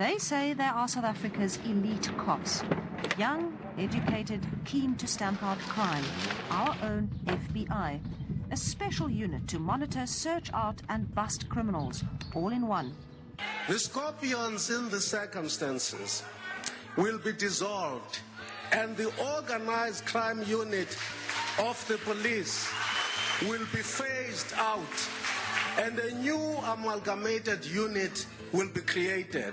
They say they are South Africa's elite cops. Young, educated, keen to stamp out crime. Our own FBI. A special unit to monitor, search out and bust criminals, all in one. The scorpions in the circumstances will be dissolved, and the organized crime unit of the police will be phased out, and a new amalgamated unit will be created.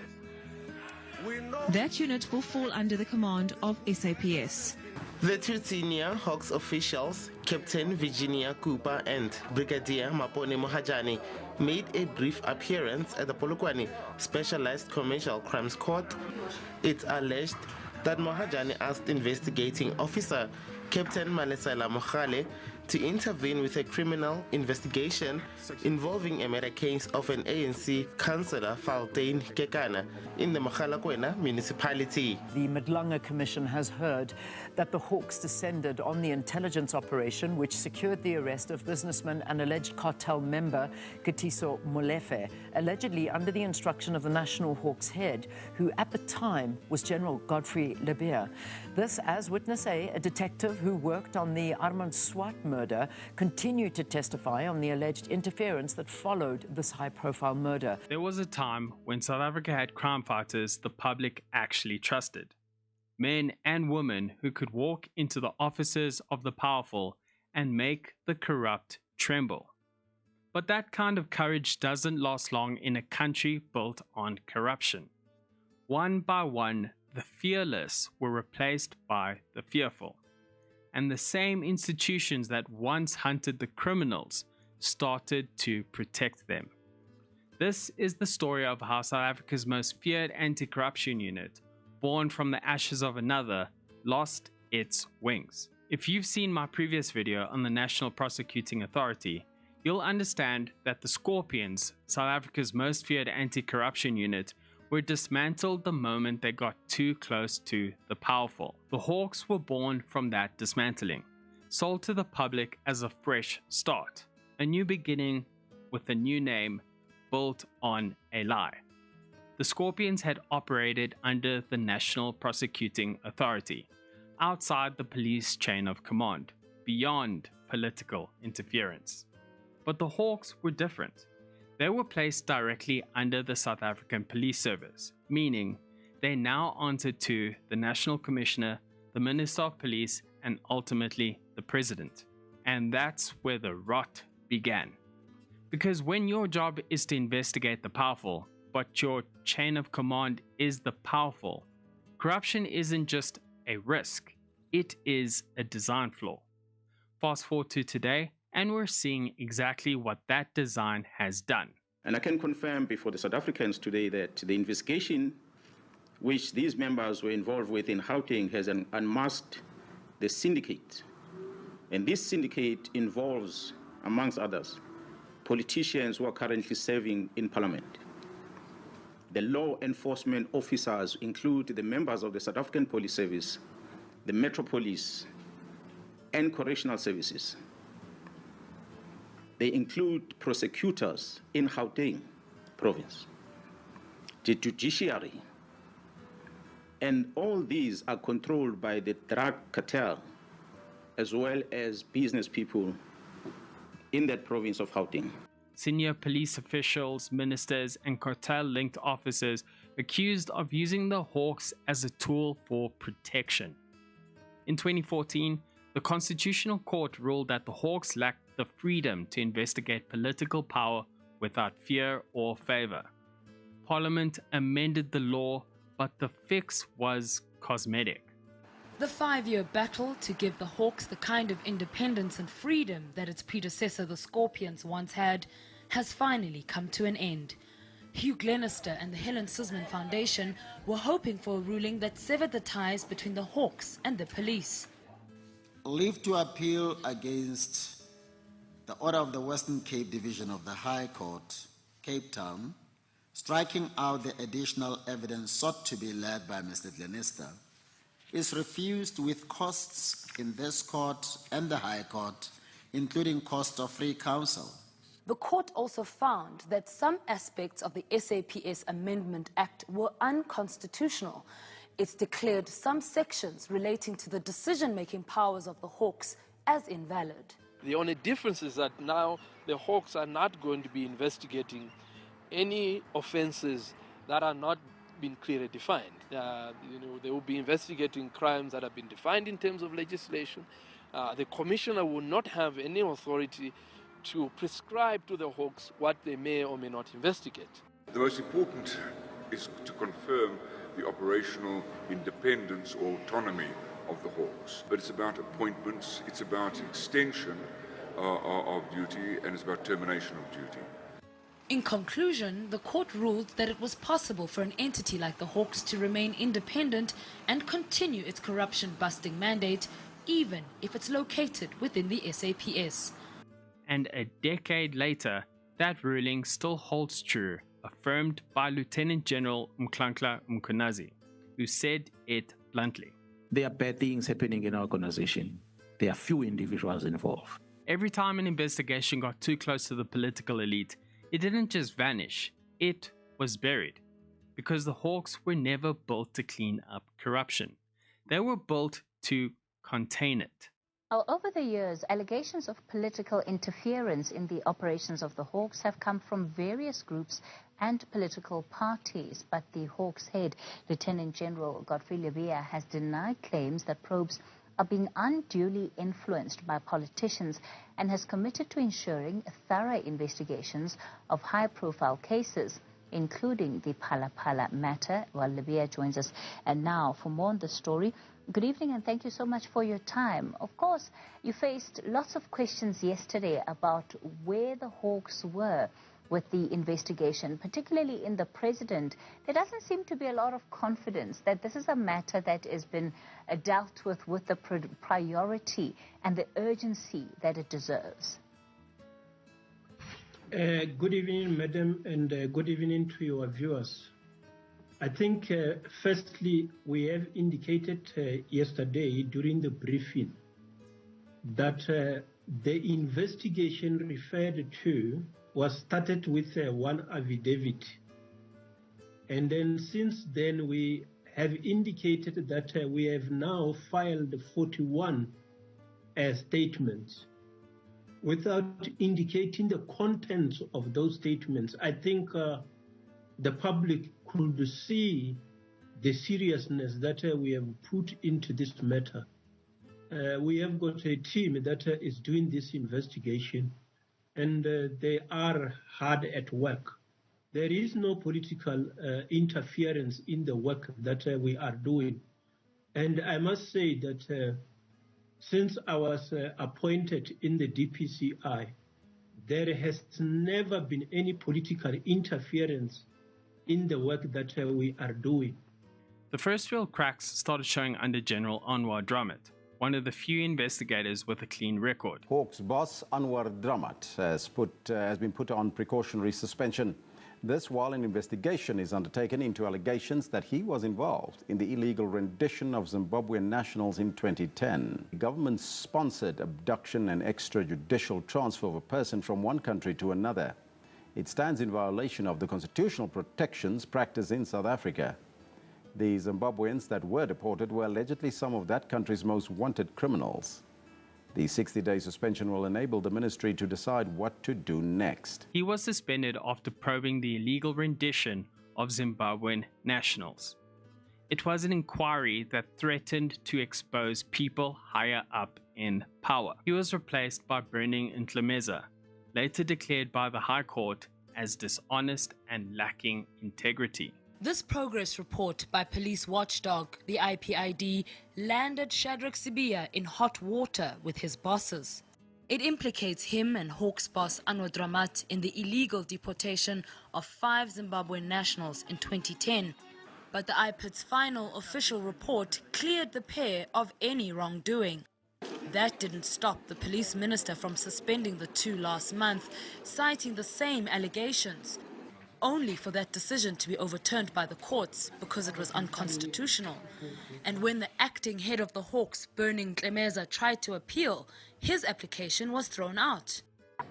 That unit will fall under the command of SAPS. The two senior Hawks officials, Captain Virginia Cooper and Brigadier Mapone Mohajani, made a brief appearance at the Polokwane Specialized Commercial Crimes Court. It's alleged that Mohajani asked investigating officer Captain Malesela Mohale to intervene with a criminal investigation involving a murder case of an ANC councillor, Faltain Kekana, in the Mogalakwena municipality. The Madlanga Commission has heard that the Hawks descended on the intelligence operation which secured the arrest of businessman and alleged cartel member Katiso Molefe, allegedly under the instruction of the National Hawks head, who at the time was General Godfrey Lebeya. This, as witness A, a detective who worked on the Armand Swart murder, continued to testify on the alleged interference that followed this high-profile murder. There was a time when South Africa had crime fighters the public actually trusted. Men and women who could walk into the offices of the powerful and make the corrupt tremble. But that kind of courage doesn't last long in a country built on corruption. One by one, the fearless were replaced by the fearful. And the same institutions that once hunted the criminals started to protect them. This is the story of how South Africa's most feared anti-corruption unit, born from the ashes of another, lost its wings. If you've seen my previous video on the National Prosecuting Authority, you'll understand that the Scorpions, South Africa's most feared anti-corruption unit, were dismantled the moment they got too close to the powerful. The Hawks were born from that dismantling, sold to the public as a fresh start, a new beginning with a new name built on a lie. The Scorpions had operated under the National Prosecuting Authority, outside the police chain of command, beyond political interference. But the Hawks were different. They were placed directly under the South African Police Service, meaning they now answered to the National Commissioner, the Minister of Police, and ultimately the President. And that's where the rot began. Because when your job is to investigate the powerful, but your chain of command is the powerful, corruption isn't just a risk, it is a design flaw. Fast forward to today, and we're seeing exactly what that design has done. And I can confirm before the South Africans today that the investigation which these members were involved with in Gauteng has unmasked the syndicate. And this syndicate involves, amongst others, politicians who are currently serving in Parliament. The law enforcement officers include the members of the South African Police Service, the Metro Police, and Correctional Services. They include prosecutors in Gauteng province, the judiciary, and all these are controlled by the drug cartel as well as business people in that province of Gauteng. Senior police officials, ministers, and cartel-linked officers accused of using the Hawks as a tool for protection. In 2014, the Constitutional Court ruled that the Hawks lacked the freedom to investigate political power without fear or favor. Parliament amended the law, but the fix was cosmetic. The 5-year battle to give the Hawks the kind of independence and freedom that its predecessor, the Scorpions, once had, has finally come to an end. Hugh Glenister and the Helen Suzman Foundation were hoping for a ruling that severed the ties between the Hawks and the police. Leave to appeal against the order of the Western Cape Division of the High Court, Cape Town, striking out the additional evidence sought to be led by Mr. Glenister, is refused with costs in this court and the High Court, including cost of free counsel. The court also found that some aspects of the SAPS Amendment Act were unconstitutional. It's declared some sections relating to the decision-making powers of the Hawks as invalid. The only difference is that now the Hawks are not going to be investigating any offences that are not been clearly defined. They will be investigating crimes that have been defined in terms of legislation. The commissioner will not have any authority to prescribe to the Hawks what they may or may not investigate. The most important is to confirm the operational independence or autonomy of the Hawks. But it's about appointments, it's about extension of duty, and it's about termination of duty. In conclusion, the court ruled that it was possible for an entity like the Hawks to remain independent and continue its corruption-busting mandate, even if it's located within the SAPS. And a decade later, that ruling still holds true, affirmed by Lieutenant General Madlanga Commission, who said it bluntly. There are bad things happening in our organization. There are few individuals involved. Every time an investigation got too close to the political elite, it didn't just vanish, it was buried. Because the Hawks were never built to clean up corruption. They were built to contain it. Well, over the years, allegations of political interference in the operations of the Hawks have come from various groups and political parties. But the Hawks head, Lieutenant General Godfrey Lebeya, has denied claims that probes are being unduly influenced by politicians and has committed to ensuring thorough investigations of high-profile cases, including the Phala Phala matter. Well, Lebeya joins us and now for more on the story. Good evening and thank you so much for your time. Of course, you faced lots of questions yesterday about where the Hawks were with the investigation, particularly in the president. There doesn't seem to be a lot of confidence that this is a matter that has been dealt with the priority and the urgency that it deserves. Good evening, madam, and good evening to your viewers. I think, firstly, we have indicated yesterday during the briefing that the investigation referred to was started with one affidavit. And then since then, we have indicated that we have now filed 41 statements. Without indicating the contents of those statements, I think the public could see the seriousness that we have put into this matter. We have got a team that is doing this investigation, and they are hard at work. There is no political interference in the work that we are doing. And I must say that since I was appointed in the DPCI, there has never been any political interference in the work that we are doing. The first real cracks started showing under General Anwar Dramat, one of the few investigators with a clean record. Hawks boss Anwar Dramat has been put on precautionary suspension. This while an investigation is undertaken into allegations that he was involved in the illegal rendition of Zimbabwean nationals in 2010. The government-sponsored abduction and extrajudicial transfer of a person from one country to another. It stands in violation of the constitutional protections practiced in South Africa. The Zimbabweans that were deported were allegedly some of that country's most wanted criminals. The 60-day suspension will enable the ministry to decide what to do next. He was suspended after probing the illegal rendition of Zimbabwean nationals. It was an inquiry that threatened to expose people higher up in power. He was replaced by Burning Ntlumeza, later declared by the High Court as dishonest and lacking integrity. This progress report by police watchdog, the IPID, landed Shadrack Sibiya in hot water with his bosses. It implicates him and Hawks boss Anwar Dramat in the illegal deportation of 5 Zimbabwean nationals in 2010. But the IPID's final official report cleared the pair of any wrongdoing. That didn't stop the police minister from suspending the 2 last month, citing the same allegations, only for that decision to be overturned by the courts because it was unconstitutional. And when the acting head of the Hawks, Burning Ntlumeza, tried to appeal, his application was thrown out.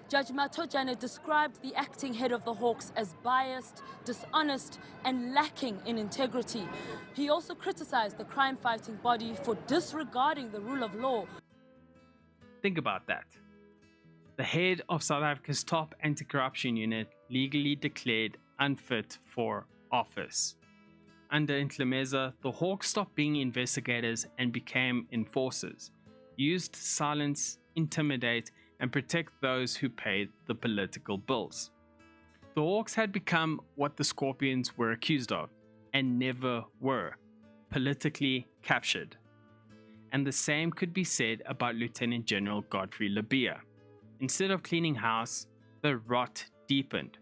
Judge Matojane described the acting head of the Hawks as biased, dishonest, and lacking in integrity. He also criticized the crime-fighting body for disregarding the rule of law. Think about that. The head of South Africa's top anti-corruption unit legally declared unfit for office. Under Ntlumeza, the Hawks stopped being investigators and became enforcers, used to silence, intimidate, and protect those who paid the political bills. The Hawks had become what the Scorpions were accused of, and never were, politically captured. And the same could be said about Lieutenant General Godfrey Lebeya. Instead of cleaning house, the rot deepened,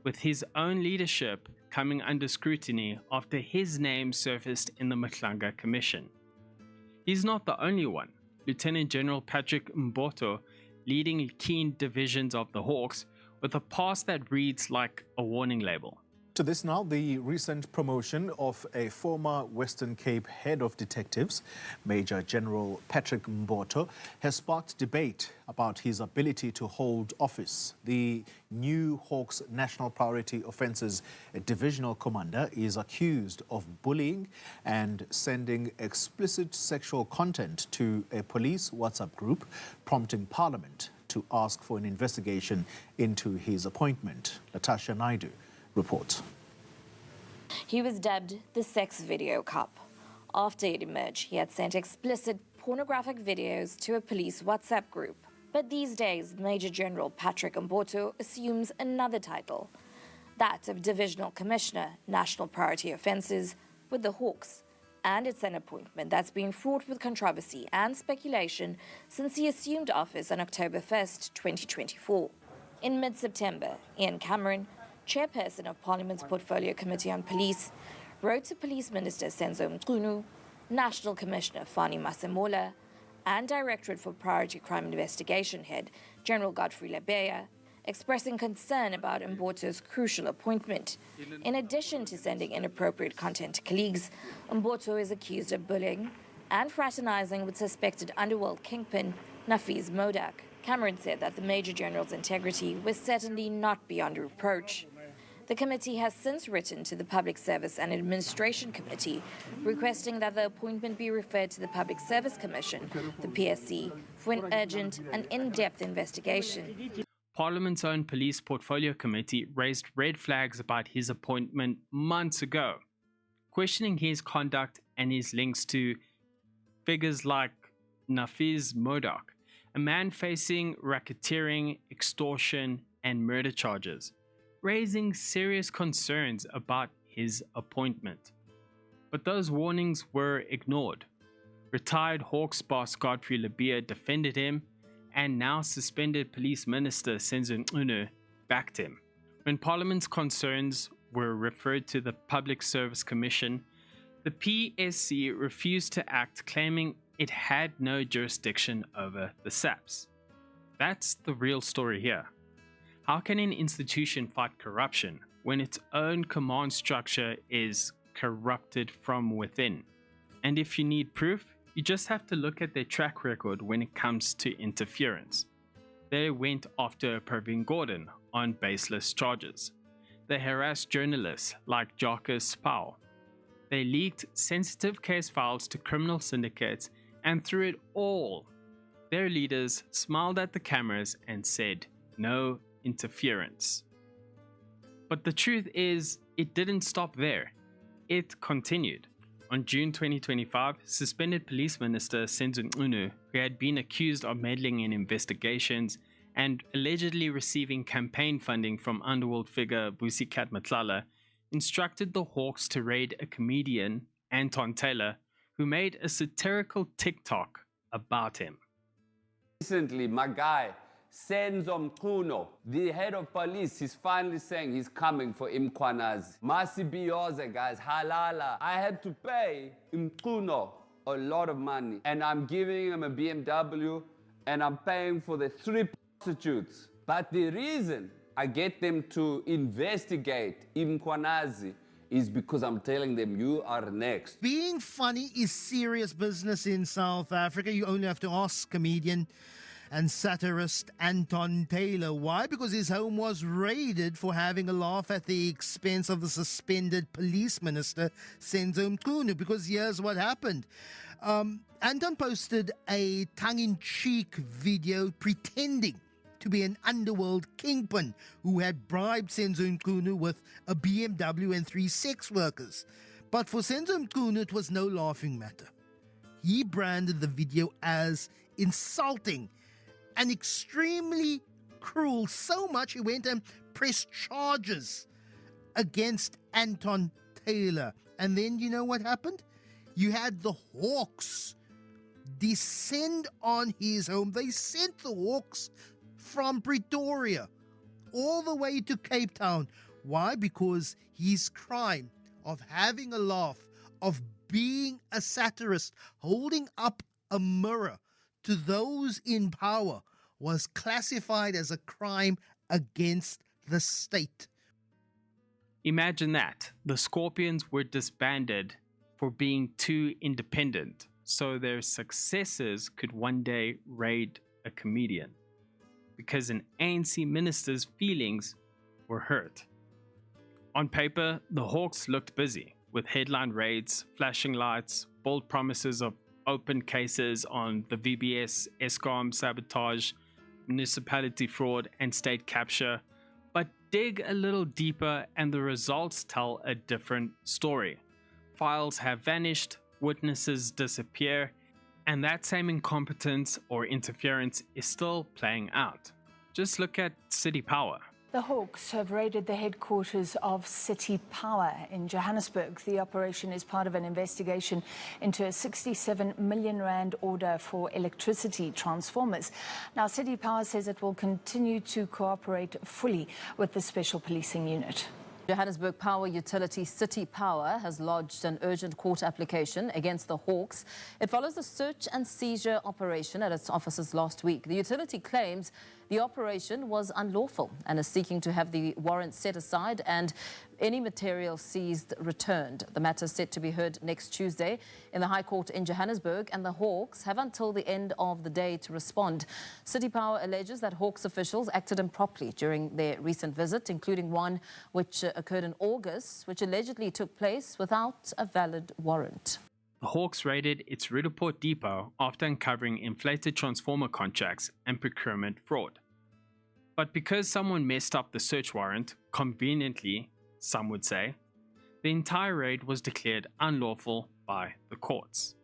with his own leadership coming under scrutiny after his name surfaced in the Madlanga Commission. He's not the only one. Lieutenant General Patrick Mboto, leading keen divisions of the Hawks, with a past that reads like a warning label. To this now, the recent promotion of a former Western Cape head of detectives, Major General Patrick Mboto, has sparked debate about his ability to hold office. The new Hawks National Priority Offences Divisional Commander is accused of bullying and sending explicit sexual content to a police WhatsApp group, prompting Parliament to ask for an investigation into his appointment. Latasha Naidu reports. He was dubbed the sex video cop. After it emerged, he had sent explicit pornographic videos to a police WhatsApp group. But these days, Major General Patrick Mboto assumes another title, that of Divisional Commissioner, National Priority Offences, with the Hawks. And it's an appointment that's been fraught with controversy and speculation since he assumed office on October 1st, 2024. In mid-September, Ian Cameron, chairperson of Parliament's Portfolio Committee on Police, wrote to Police Minister Senzo Mchunu, National Commissioner Fani Masemola, and Directorate for Priority Crime Investigation Head General Godfrey Lebeya, expressing concern about Mboto's crucial appointment. In addition to sending inappropriate content to colleagues, Mboto is accused of bullying and fraternizing with suspected underworld kingpin Nafiz Modak. Cameron said that the Major General's integrity was certainly not beyond reproach. The committee has since written to the Public Service and Administration Committee requesting that the appointment be referred to the Public Service Commission, the PSC, for an urgent and in-depth investigation. Parliament's own Police Portfolio Committee raised red flags about his appointment months ago, questioning his conduct and his links to figures like Nafiz Modak, a man facing racketeering, extortion, and murder charges, raising serious concerns about his appointment. But those warnings were ignored. Retired Hawks boss Godfrey Lebeya defended him, and now suspended Police Minister Senzo Mchunu backed him. When Parliament's concerns were referred to the Public Service Commission, the PSC refused to act, claiming it had no jurisdiction over the SAPs. That's the real story here. How can an institution fight corruption when its own command structure is corrupted from within? And if you need proof, you just have to look at their track record when it comes to interference. They went after Pravin Gordhan on baseless charges. They harassed journalists like Jacques Pauw. They leaked sensitive case files to criminal syndicates, and through it all, their leaders smiled at the cameras and said, "No interference." But the truth is, it didn't stop there. It continued. On June 2025, suspended Police Minister Senzo Mchunu, who had been accused of meddling in investigations and allegedly receiving campaign funding from underworld figure Busikat Matlala, instructed the Hawks to raid a comedian, Anton Taylor, who made a satirical TikTok about him. Recently, my guy, Senzo Mchunu, the head of police, is finally saying he's coming for Mkhwanazi. Masi Biyoze, guys, halala. I had to pay Mchunu a lot of money, and I'm giving him a BMW, and I'm paying for the 3 prostitutes. But the reason I get them to investigate Mkhwanazi is because I'm telling them you are next. Being funny is serious business in South Africa. You only have to ask comedian and satirist Anton Taylor. Why? Because his home was raided for having a laugh at the expense of the suspended police minister, Senzo Mchunu. Because here's what happened. Anton posted a tongue-in-cheek video pretending to be an underworld kingpin who had bribed Senzo Mchunu with a BMW and 3 sex workers. But for Senzo Mchunu, it was no laughing matter. He branded the video as insulting and extremely cruel, so much he went and pressed charges against Anton Taylor. And then you know what happened? You had the Hawks descend on his home. They sent the Hawks from Pretoria all the way to Cape Town. Why? Because his crime of having a laugh, of being a satirist, holding up a mirror to those in power, was classified as a crime against the state. Imagine that. The Scorpions were disbanded for being too independent, so their successors could one day raid a comedian, because an ANC minister's feelings were hurt. On paper, the Hawks looked busy, with headline raids, flashing lights, bold promises of open cases on the VBS, Eskom sabotage, municipality fraud, and state capture. But dig a little deeper and the results tell a different story. Files have vanished, witnesses disappear, and that same incompetence or interference is still playing out. Just look at City Power. The Hawks have raided the headquarters of City Power in Johannesburg. The operation is part of an investigation into a 67 million rand order for electricity transformers. Now, City Power says it will continue to cooperate fully with the Special Policing Unit. Johannesburg Power Utility City Power has lodged an urgent court application against the Hawks. It follows a search and seizure operation at its offices last week. The utility claims the operation was unlawful and is seeking to have the warrant set aside and any material seized returned. The matter is set to be heard next Tuesday in the High Court in Johannesburg, and the Hawks have until the end of the day to respond. City Power alleges that Hawks officials acted improperly during their recent visit, including one which occurred in August, which allegedly took place without a valid warrant. The Hawks raided its Rudaport depot after uncovering inflated transformer contracts and procurement fraud. But because someone messed up the search warrant, conveniently, some would say, the entire raid was declared unlawful by the courts.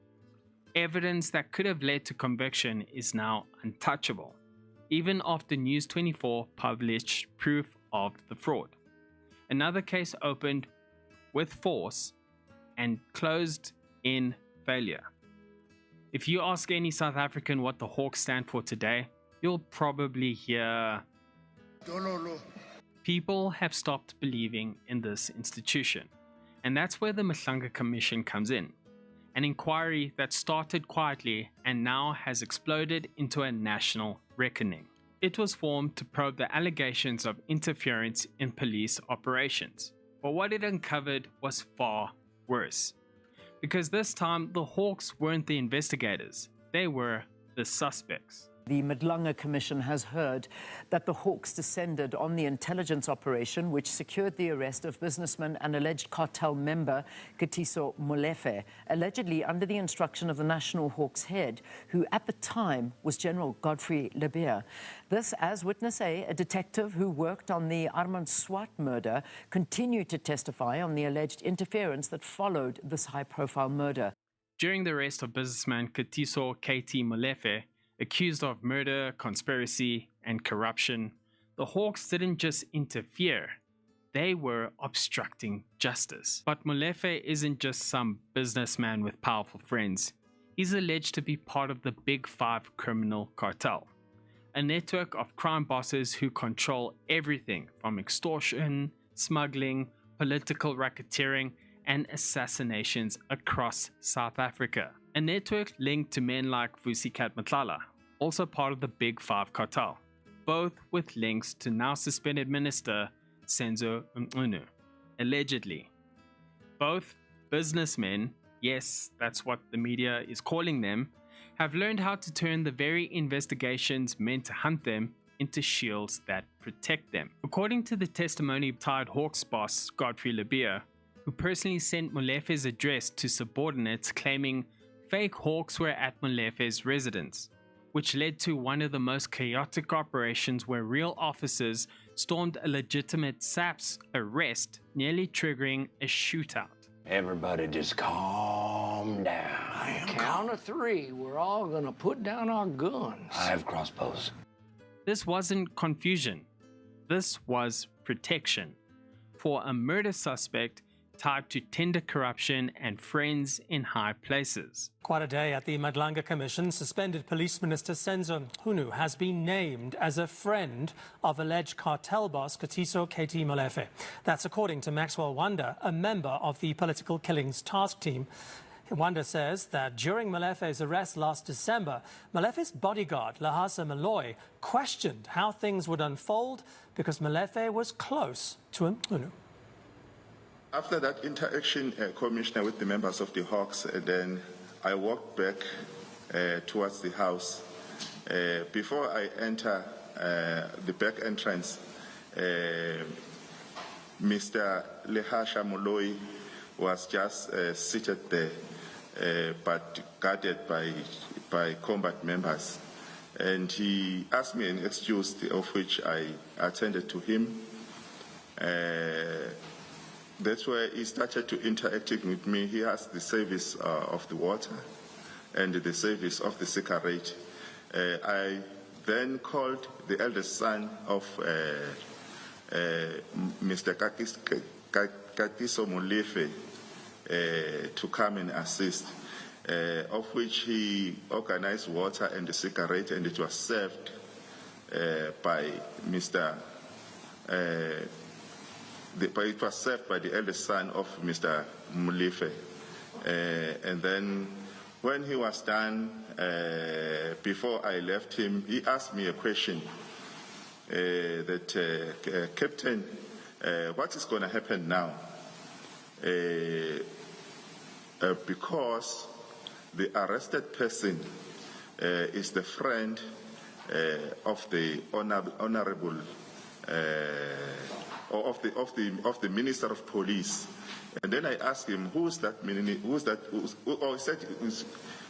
Evidence that could have led to conviction is now untouchable, even after News 24 published proof of the fraud. Another case opened with force and closed in failure. If you ask any South African what the Hawks stand for today, you'll probably hear, people have stopped believing in this institution. And that's where the Madlanga Commission comes in. An inquiry that started quietly and now has exploded into a national reckoning. It was formed to probe the allegations of interference in police operations. But what it uncovered was far worse. Because this time, the Hawks weren't the investigators, they were the suspects. The Madlanga Commission has heard that the Hawks descended on the intelligence operation which secured the arrest of businessman and alleged cartel member Katiso Molefe, allegedly under the instruction of the National Hawks head, who at the time was General Godfrey Lebeer. This, as witness A, a detective who worked on the Armand Swart murder, continued to testify on the alleged interference that followed this high-profile murder. During the arrest of businessman Katiso KT Molefe, accused of murder, conspiracy, and corruption, the Hawks didn't just interfere, they were obstructing justice. But Molefe isn't just some businessman with powerful friends. He's alleged to be part of the Big Five criminal cartel, a network of crime bosses who control everything from extortion, smuggling, political racketeering, and assassinations across South Africa. A network linked to men like Vusikat Matlala, also part of the Big Five cartel, both with links to now suspended minister Senzo Mchunu, allegedly. Both businessmen, yes, that's what the media is calling them, have learned how to turn the very investigations meant to hunt them into shields that protect them. According to the testimony of retired Hawks boss Godfrey Labia, who personally sent Molefe's address to subordinates claiming fake Hawks were at Molefe's residence, which led to one of the most chaotic operations where real officers stormed a legitimate SAPS arrest, nearly triggering a shootout. Everybody just calm down. Count of three, we're all gonna put down our guns. I have crossbows. This wasn't confusion. This was protection for a murder suspect tied to tender corruption and friends in high places. Quite a day at the Madlanga Commission. Suspended Police Minister Senzo Mchunu has been named as a friend of alleged cartel boss Katiso KT Molefe. That's according to Maxwell Wanda, a member of the Political Killings Task Team. Wanda says that during Molefe's arrest last December, Molefe's bodyguard, Lahasa Malloy, questioned how things would unfold because Molefe was close to Mchunu. After that interaction, Commissioner, with the members of the Hawks, then I walked back towards the house. Before I enter the back entrance, Mr. Lahasa Malloy was just seated there, but guarded by combat members. And he asked me an excuse, of which I attended to him. That's where he started to interacting with me. He has the service of the water and the service of the cigarette. I then called the eldest son of Mr. Katiso Molefe to come and assist, of which he organized water and the cigarette, and it was served by Mr. It was served by the eldest son of Mr. Molefe. And then when he was done, before I left him, he asked me a question that, Captain, what is going to happen now? Because the arrested person is the friend of the honorable of the Minister of Police. And then I asked him, he said,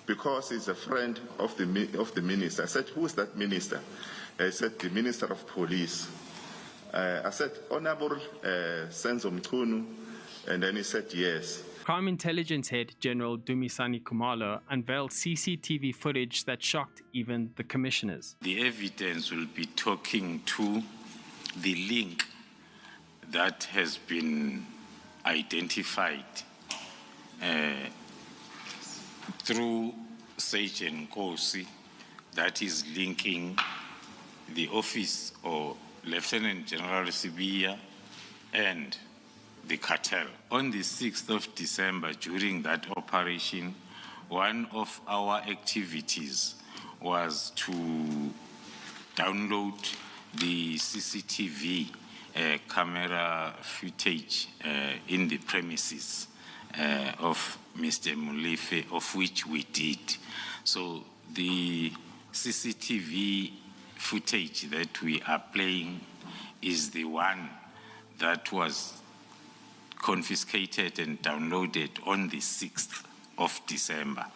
because he's a friend of the minister. I said, who's that minister? He said, the Minister of Police. I said, Honorable Senzo Mchunu, and then he said, yes. Crime Intelligence Head General Dumisani Khumalo unveiled CCTV footage that shocked even the commissioners. The evidence will be talking to the link that has been identified through Sergeant Nkosi, that is linking the office of Lieutenant General Sibia and the cartel. On the 6th of December, during that operation, one of our activities was to download the CCTV camera footage in the premises of Mr. Molefe, of which we did. So the CCTV footage that we are playing is the one that was confiscated and downloaded on the 6th of December.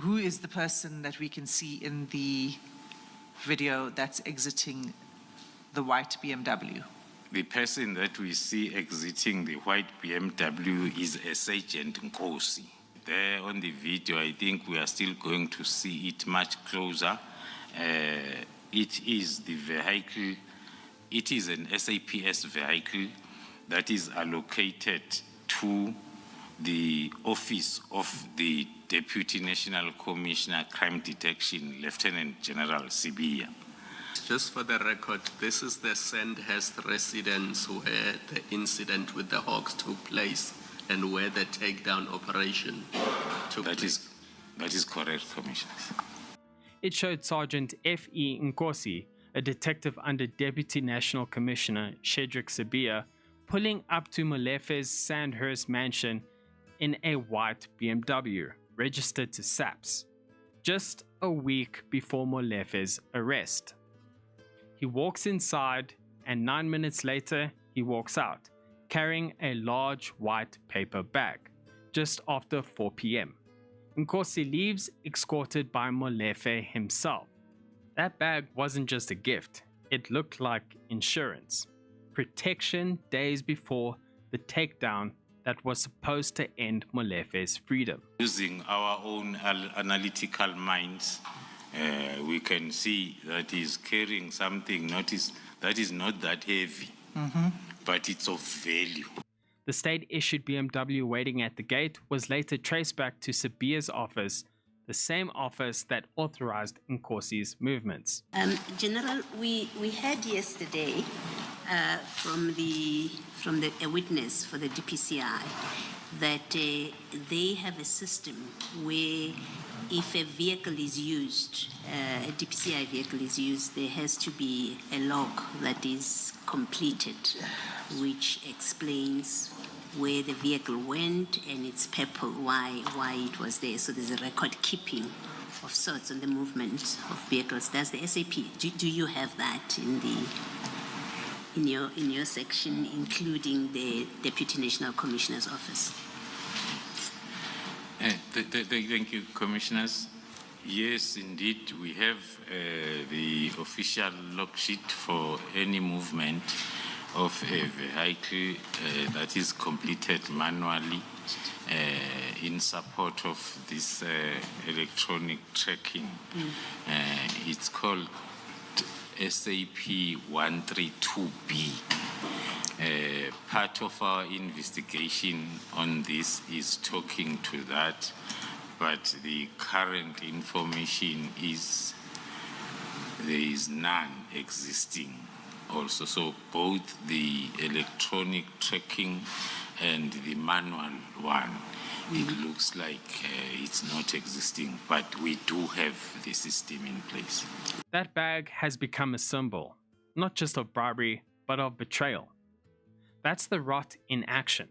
Who is the person that we can see in the video that's exiting the white BMW? The person that we see exiting the white BMW is a Sergeant Nkosi. There on the video, I think we are still going to see it much closer. It is the vehicle, it is an SAPS vehicle that is allocated to the office of the Deputy National Commissioner Crime Detection, Lieutenant General Sibia. Just for the record, this is the Sandhurst residence where the incident with the Hawks took place and where the takedown operation took place. That is correct, Commissioner. It showed Sergeant F.E. Nkosi, a detective under Deputy National Commissioner Shedrick Sibia, pulling up to Molefe's Sandhurst mansion in a white BMW registered to SAPS. Just a week before Molefe's arrest. He walks inside, and 9 minutes later, he walks out, carrying a large white paper bag, just after 4 p.m. Nkosi leaves, escorted by Molefe himself. That bag wasn't just a gift, it looked like insurance. Protection days before the takedown that was supposed to end Molefe's freedom. Using our own analytical minds, we can see that he's carrying something that is not that heavy, but it's of value. The state-issued BMW waiting at the gate was later traced back to Sibiya's office, the same office that authorized Nkosi's movements. General, we heard yesterday from a witness for the DPCI that they have a system where if a vehicle is used, a DPCI vehicle is used, there has to be a log that is completed, which explains where the vehicle went and its purpose, why it was there. So there's a record keeping of sorts on the movement of vehicles. That's the SAP. Do you have that in your section, including the Deputy National Commissioner's Office? Thank you, Commissioners. Yes, indeed, we have the official log sheet for any movement of a vehicle that is completed manually in support of this electronic tracking. It's called SAP 132B. Part of our investigation on this is talking to that, but the current information is there is none existing also. So both the electronic tracking and the manual one, it looks like it's not existing, but we do have the system in place. That bag has become a symbol, not just of bribery, but of betrayal. That's the rot in action.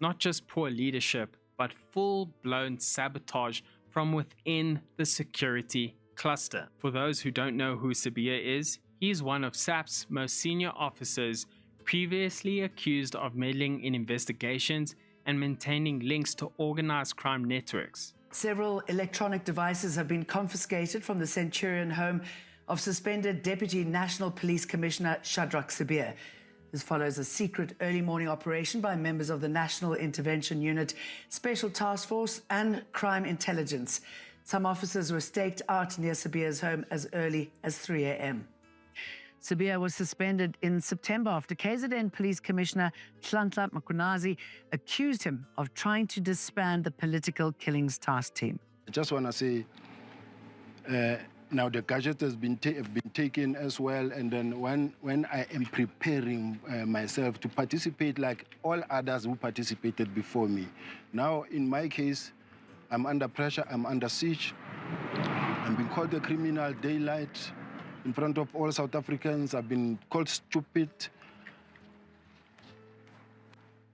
Not just poor leadership, but full-blown sabotage from within the security cluster. For those who don't know who Sibiya is, he's one of SAP's most senior officers, previously accused of meddling in investigations and maintaining links to organized crime networks. Several electronic devices have been confiscated from the Centurion home of suspended Deputy National Police Commissioner Shadrach Sibiya. This follows a secret early morning operation by members of the National Intervention Unit, Special Task Force and Crime Intelligence. Some officers were staked out near Sibiya's home as early as 3 a.m. Sibiya was suspended in September after KZN Police Commissioner Nhlanhla Mkhwanazi accused him of trying to disband the political killings task team. I just want to say, now the gadget has been taken as well, and then when I am preparing myself to participate like all others who participated before me, now in my case, I'm under pressure, I'm under siege, I'm being called a criminal daylight in front of all South Africans. I've been called stupid.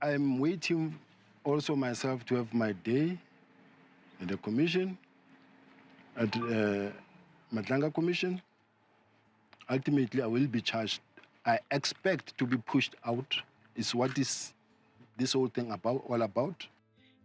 I'm waiting also myself to have my day at the commission, at Madlanga Commission. Ultimately, I will be charged. I expect to be pushed out, is what is this whole thing all about.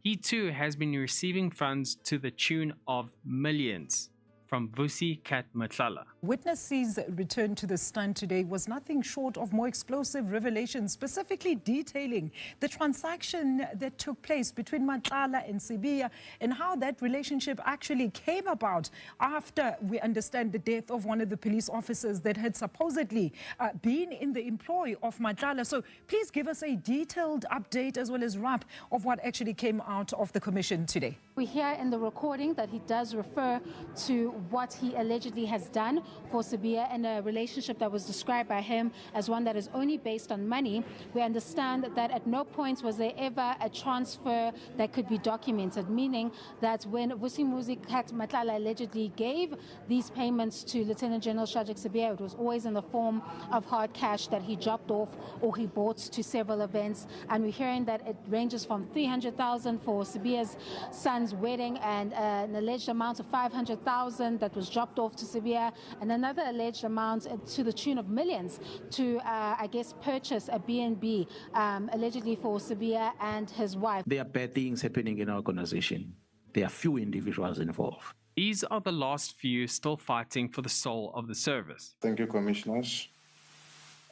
He too has been receiving funds to the tune of millions from Vusi Kat Matlala. Witnesses' return to the stand today was nothing short of more explosive revelations, specifically detailing the transaction that took place between Matlala and Sibiya and how that relationship actually came about after we understand the death of one of the police officers that had supposedly been in the employ of Matlala. So please give us a detailed update as well as wrap of what actually came out of the commission today. We hear in the recording that he does refer to what he allegedly has done for Sibia and a relationship that was described by him as one that is only based on money. We understand that at no point was there ever a transfer that could be documented, meaning that when Vusimuzi Matlala allegedly gave these payments to Lieutenant General Shadrack Sibia, it was always in the form of hard cash that he dropped off or he bought to several events. And we're hearing that it ranges from 300,000 for Sibia's son's wedding and an alleged amount of 500,000 that was dropped off to Sibia, and another alleged amount to the tune of millions to, I guess, purchase a B&B, allegedly for Sibia and his wife. There are bad things happening in our organization. There are few individuals involved. These are the last few still fighting for the soul of the service. Thank you, Commissioners.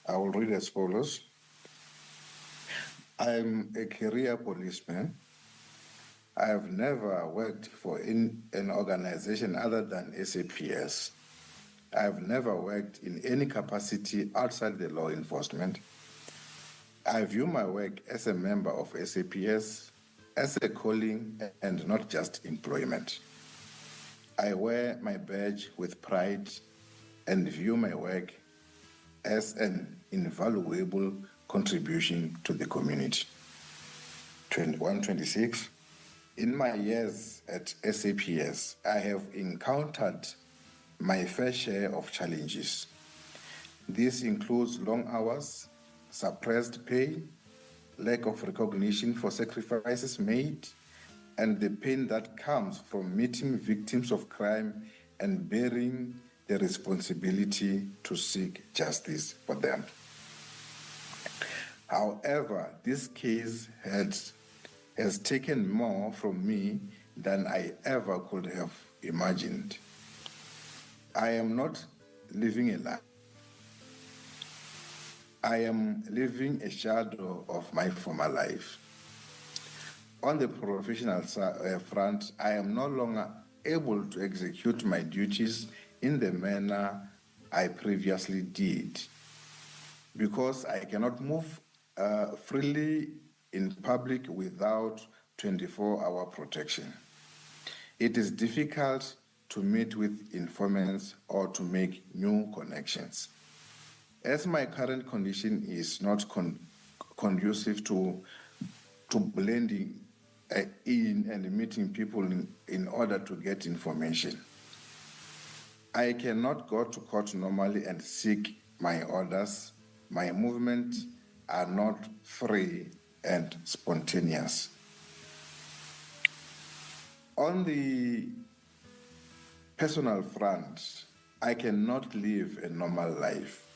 I will read as follows. I'm a career policeman. I have never worked for an organization other than SAPS. I have never worked in any capacity outside the law enforcement. I view my work as a member of SAPS as a calling and not just employment. I wear my badge with pride and view my work as an invaluable contribution to the community. 126. In my years at SAPS, I have encountered my fair share of challenges. This includes long hours, suppressed pay, lack of recognition for sacrifices made, and the pain that comes from meeting victims of crime and bearing the responsibility to seek justice for them. However, this case has taken more from me than I ever could have imagined. I am not living a lie. I am living a shadow of my former life. On the professional front, I am no longer able to execute my duties in the manner I previously did because I cannot move freely in public without 24-hour protection. It is difficult to meet with informants or to make new connections. As my current condition is not conducive to blending in and meeting people in order to get information, I cannot go to court normally and seek my orders. My movements are not free and spontaneous. On the personal front, I cannot live a normal life.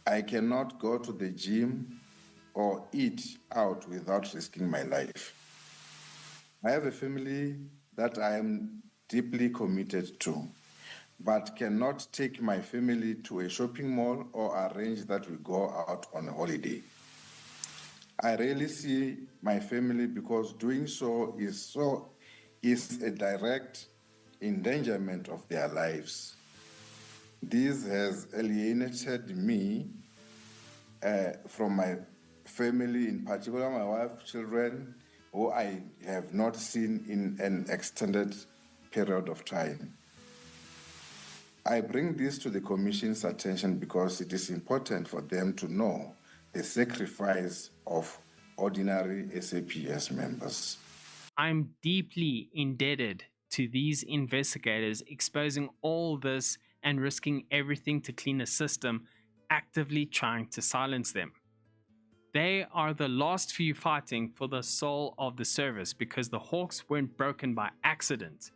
I cannot go to the gym or eat out without risking my life. I have a family that I am deeply committed to, but cannot take my family to a shopping mall or arrange that we go out on a holiday. I rarely see my family because doing so is a direct endangerment of their lives. This has alienated me from my family, in particular my wife, children, who I have not seen in an extended period of time. I bring this to the Commission's attention because it is important for them to know the sacrifice of ordinary SAPS members. I'm deeply indebted to these investigators exposing all this and risking everything to clean a system, actively trying to silence them. They are the last few fighting for the soul of the service because the Hawks weren't broken by accident.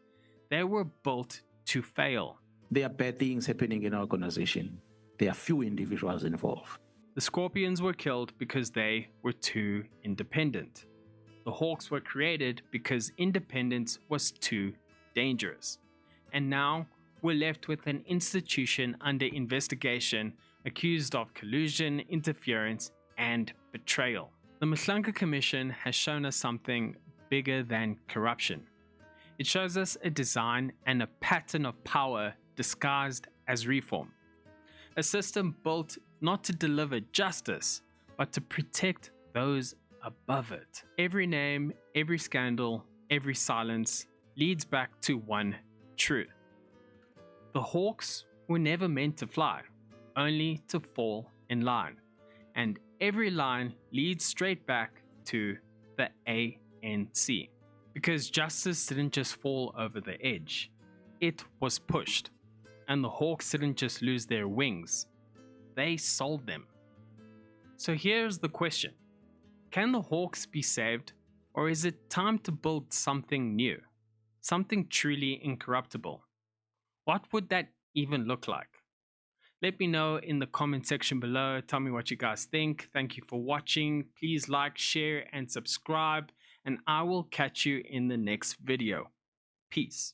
They were built to fail. There are bad things happening in our organization. There are few individuals involved. The Scorpions were killed because they were too independent. The Hawks were created because independence was too dangerous. And now we're left with an institution under investigation accused of collusion, interference, and betrayal. The Madlanga Commission has shown us something bigger than corruption. It shows us a design and a pattern of power disguised as reform. A system built not to deliver justice, but to protect those above it. Every name, every scandal, every silence leads back to one truth. The hawks were never meant to fly, only to fall in line. And every line leads straight back to the ANC. Because justice didn't just fall over the edge, it was pushed. And the hawks didn't just lose their wings, they sold them. So here's the question. Can the hawks be saved, or is it time to build something new? Something truly incorruptible? What would that even look like? Let me know in the comment section below. Tell me what you guys think. Thank you for watching. Please like, share, and subscribe, and I will catch you in the next video. Peace.